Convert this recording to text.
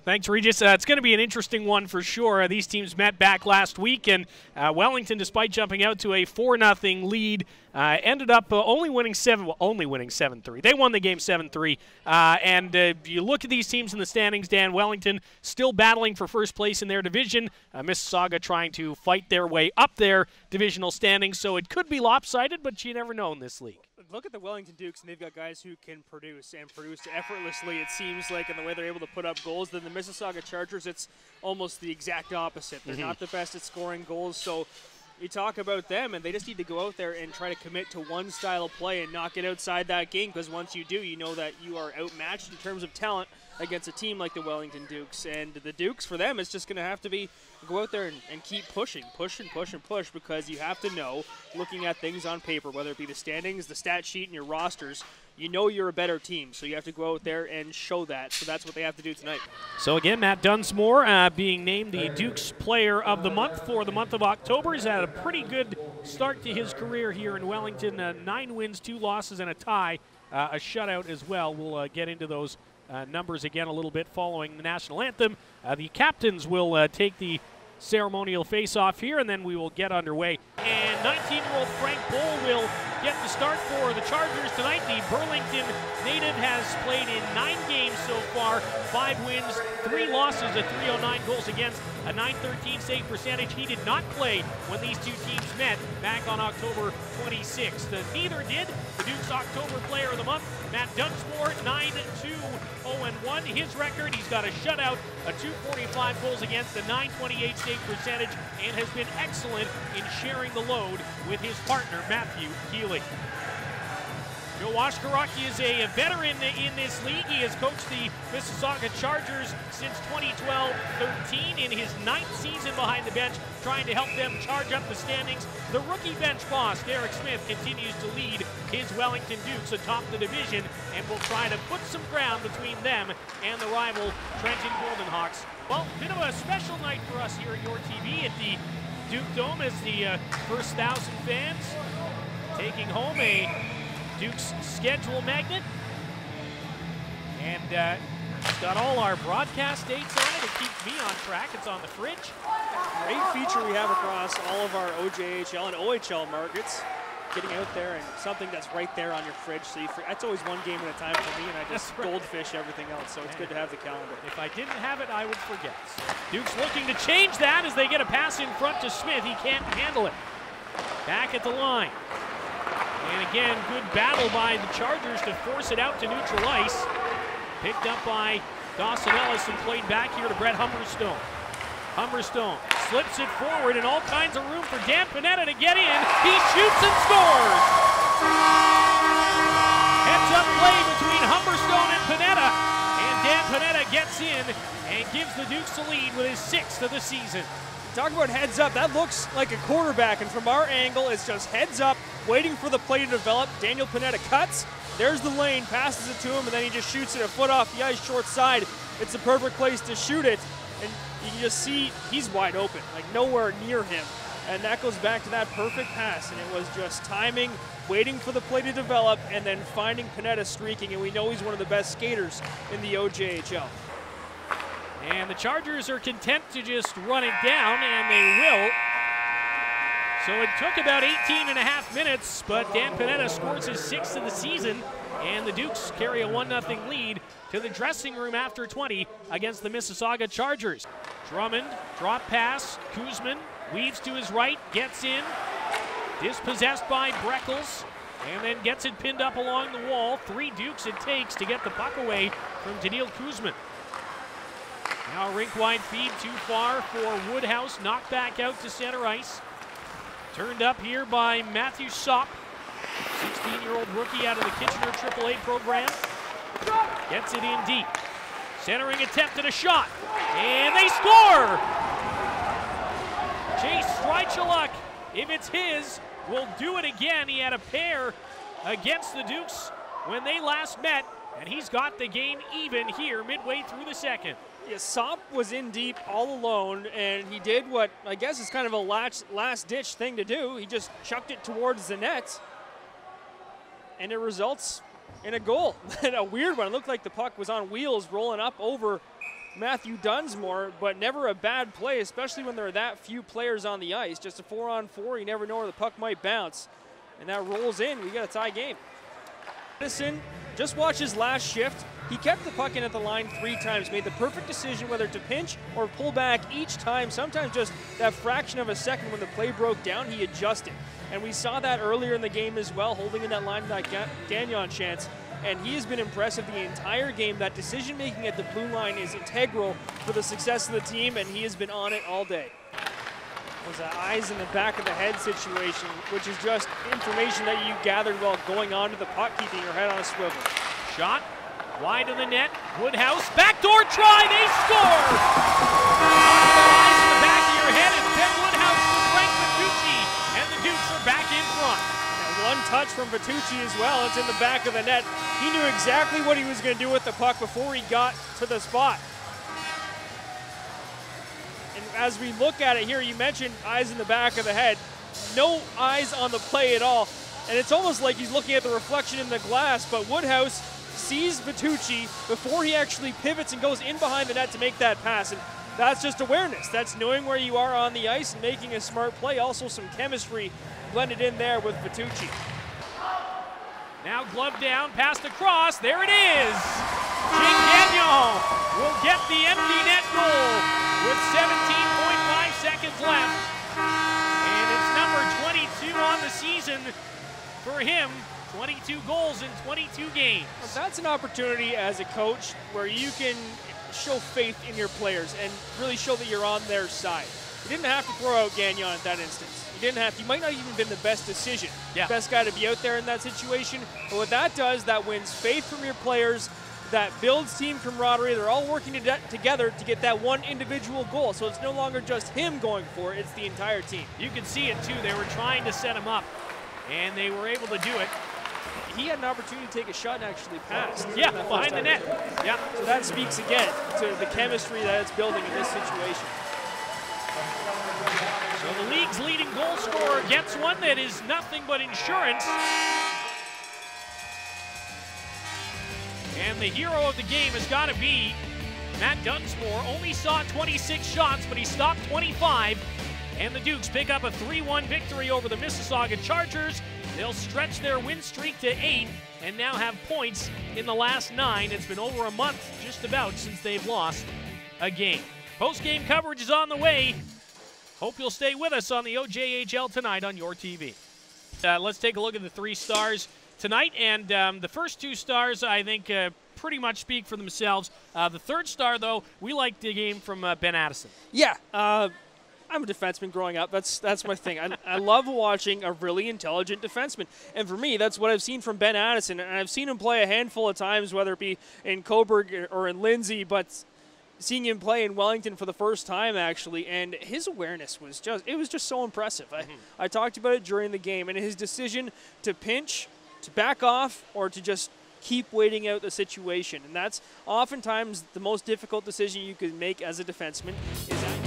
Thanks, Regis. It's going to be an interesting one for sure. These teams met back last week, and Wellington, despite jumping out to a 4-0 lead, ended up only winning 7-3. They won the game 7-3. And you look at these teams in the standings, Dan. Wellington still battling for first place in their division. Mississauga trying to fight their way up their divisional standings, so it could be lopsided, but you never know in this league. Look at the Wellington Dukes, and they've got guys who can produce and produce effortlessly, it seems like, in the way they're able to put up goals. Then the Mississauga Chargers, it's almost the exact opposite. They're not the best at scoring goals, so you talk about them, and they just need to go out there and try to commit to one style of play and not get outside that game, because once you do, you know that you are outmatched in terms of talent against a team like the Wellington Dukes. And the Dukes, for them, it's just going to have to be go out there and keep push, because you have to know, looking at things on paper, whether it be the standings, the stat sheet, and your rosters, you know you're a better team, so you have to go out there and show that. So that's what they have to do tonight. So again, Matt Dunsmore being named the Dukes Player of the Month for the month of October. He's had a pretty good start to his career here in Wellington. 9 wins, 2 losses, and a tie. A shutout as well. We'll get into those numbers again a little bit following the national anthem. The captains will take the ceremonial face-off here, and then we will get underway. And 19-year-old Frank Bowl will get the start for the Chargers tonight. The Burlington native has played in 9 games so far, 5 wins, 3 losses, a 309 goals against, a 913 save percentage. He did not play when these two teams met back on October 26th. Neither did the Dukes October Player of the Month, Matt Dunsmore, 9-2-0-1. His record, he's got a shutout, a 245 goals against, a 928 save percentage, and has been excellent in sharing the load with his partner, Matthew Keeley. Joe Washkaraki is a veteran in this league. He has coached the Mississauga Chargers since 2012-13 in his 9th season behind the bench, trying to help them charge up the standings. The rookie bench boss, Derek Smith, continues to lead his Wellington Dukes atop the division and will try to put some ground between them and the rival Trenton Golden Hawks. Well, bit of a special night for us here at Your TV at the Duke Dome as the first 1,000 fans taking home a Duke's schedule magnet. And it's got all our broadcast dates on it. It keeps me on track. It's on the fridge. Great feature we have across all of our OJHL and OHL markets. Getting out there and something that's right there on your fridge. So that's always one game at a time for me, and I just goldfish everything else. So it's good to have the calendar. If I didn't have it, I would forget. Duke's looking to change that as they get a pass in front to Smith. He can't handle it. Back at the line. And again, good battle by the Chargers to force it out to neutral ice. Picked up by Dawson Ellis and played back here to Brett Humberstone. Humberstone slips it forward and all kinds of room for Dan Panetta to get in. He shoots and scores! Heads-up play between Humberstone and Panetta. And Dan Panetta gets in and gives the Dukes a lead with his 6th of the season. Talk about heads up. That looks like a quarterback, and from our angle, it's just heads up, waiting for the play to develop. Daniel Panetta cuts. There's the lane, passes it to him, and then he just shoots it a foot off the ice, short side. It's the perfect place to shoot it, and you can just see he's wide open, like nowhere near him. And that goes back to that perfect pass, and it was just timing, waiting for the play to develop, and then finding Panetta streaking, and we know he's one of the best skaters in the OJHL. And the Chargers are content to just run it down, and they will. So it took about 18.5 minutes, but Dan Panetta scores his 6th of the season, and the Dukes carry a 1-0 lead to the dressing room after 20 against the Mississauga Chargers. Drummond, drop pass, Kuzman weaves to his right, gets in, dispossessed by Breckles, and then gets it pinned up along the wall. 3 Dukes it takes to get the puck away from Daniil Kuzman. Now a rink-wide feed too far for Woodhouse, knocked back out to center ice. Turned up here by Matthew Sopp, 16-year-old rookie out of the Kitchener AAA program. Gets it in deep. Centering attempt at a shot, and they score! Chase Strychaluk, if it's his, will do it again. He had a pair against the Dukes when they last met, and he's got the game even here midway through the second. Yeah, Sopp was in deep all alone, and he did what I guess is kind of a last-ditch thing to do. He just chucked it towards the net, and it results in a goal. And a weird one. It looked like the puck was on wheels rolling up over Matthew Dunsmore, but never a bad play, especially when there are that few players on the ice. Just a 4-on-4, you never know where the puck might bounce. And that rolls in, we got a tie game. Madison, just watch his last shift. He kept the puck in at the line 3 times, made the perfect decision whether to pinch or pull back each time. Sometimes just that fraction of a second when the play broke down, he adjusted. And we saw that earlier in the game as well, holding in that line that Gagnon chance. And he has been impressive the entire game. That decision-making at the blue line is integral for the success of the team, and he has been on it all day. It was an eyes in the back of the head situation, which is just information that you gathered while going on to the puck, keeping your head on a swivel. Shot wide of the net. Woodhouse, backdoor try, they score! Eyes in the back of your head, and Ben Woodhouse to Frank Vitucci, and the Dukes are back in front. One touch from Vitucci as well. It's in the back of the net. He knew exactly what he was going to do with the puck before he got to the spot. And as we look at it here, you mentioned eyes in the back of the head. No eyes on the play at all. And it's almost like he's looking at the reflection in the glass, but Woodhouse sees Vitucci before he actually pivots and goes in behind the net to make that pass. And that's just awareness. That's knowing where you are on the ice and making a smart play. Also some chemistry blended in there with Vitucci. Now glove down, passed across, there it is! Jake Gagnon will get the empty net goal with 17.5 seconds left. And it's number 22 on the season for him. 22 goals in 22 games. Well, that's an opportunity as a coach where you can show faith in your players and really show that you're on their side. You didn't have to throw out Gagnon at that instance. You didn't have to. You might not even been the best decision. Yeah. Best guy to be out there in that situation. But what that does, that wins faith from your players, that builds team camaraderie. They're all working together to get that one individual goal. So it's no longer just him going for it, it's the entire team. You can see it too. They were trying to set him up, and they were able to do it. He had an opportunity to take a shot and actually passed. Yeah, behind the net. Yeah. So that speaks again to the chemistry that it's building in this situation. So the league's leading goal scorer gets one that is nothing but insurance. And the hero of the game has got to be Matt Dunsmore. Only saw 26 shots, but he stopped 25. And the Dukes pick up a 3-1 victory over the Mississauga Chargers. They'll stretch their win streak to 8 and now have points in the last 9. It's been over a month, just about, since they've lost a game. Post-game coverage is on the way. Hope you'll stay with us on the OJHL tonight on your TV. Let's take a look at the 3 stars tonight. And the first 2 stars, I think, pretty much speak for themselves. The 3rd star, though, we liked the game from Ben Addison. Yeah. I'm a defenseman growing up. That's my thing. I love watching a really intelligent defenseman. And for me, that's what I've seen from Ben Addison. And I've seen him play a handful of times, whether it be in Coburg or in Lindsay, but seeing him play in Wellington for the first time, actually, and his awareness was just so impressive. I talked about it during the game, and his decision to pinch, to back off, or to just keep waiting out the situation. And that's oftentimes the most difficult decision you could make as a defenseman is